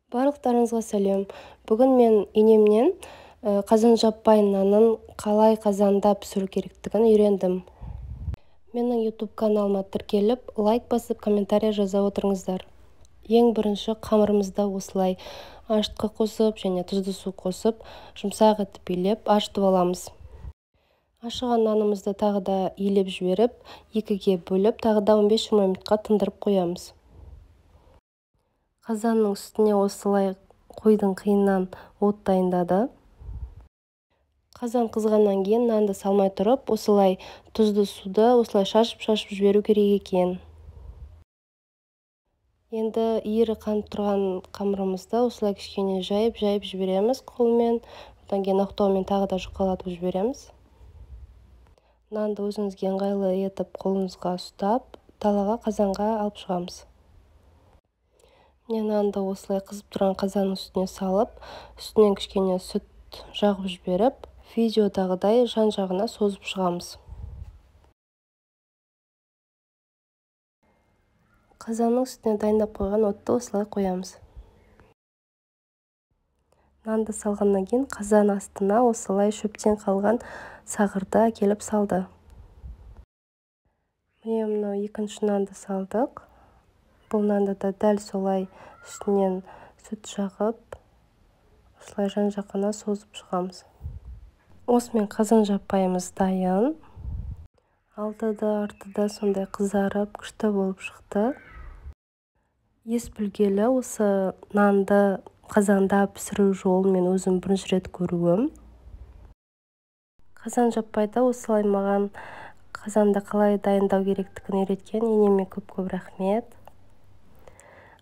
Барлықтарыңызға сәлем. Бүгін мен енемнен қазан жаппай нанын қалай қазанда пісіру керектігін үйрендім. Менің YouTube каналыма тіркеліп, лайк басып, комментарий жаза отырыңыздар. Ең бірінші қамырымызда осылай ашытқы қосып және тұзды су қосып, жұмсақ етіп илеп, ашытып аламыз. Ашыған нанымызды тағы да илеп жіберіп, екіге бөліп, тағы да 15-20 минутқа тындырып қоямыз. Қазанның үстіне осылай қойдың қиыннан от дайындады. Қазан қызғаннан кейін нанды салмай тұрып, осылай тұзды суды осылай шашып жіберу керек екен. Енді иірі қанып тұрған қамырымызды осылай кішкене жайып жібереміз қолмен. Одан кейін ақтаумен тағы да жұқалатып жібереміз. Нанды өзіңізге ыңғайлы етіп қолыңызға ұстап, далаға қазанға алып шығамыз. Мен нанды осылай қызып тұрған қазанның үстіне салып, үстінен кішкене сүт жағып жіберіп, видеодағыдай жан-жағына созып шығамыз. Қазанның үстіне дайындап қойған отты осылай қоямыз. Нанды салғаннан кейін қазан астына осылай шөптен қалған сағырды әкеліп салды. Міне мынау екінші нанды салдық. Бұл нанды да дәл солай үстінен сүт жағып, осылай жан-жағына созып шығамыз. Осымен қазан жаппайымыз дайын. Алды-арты сондай қызарып, күшті болып шықты. Ес білгелі осы нанды қазанда пісіру жолын мен өзім бірінші рет көруім. Қазан жаппайда осылай маған қазанды қалай дайындау керектігін үйреткен енеме көп рахмет.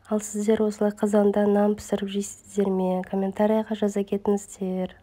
Ал сіздер осылай қазанда нан пісіріп жейсіздер ме? Комментарийға жаза кетіңіздер.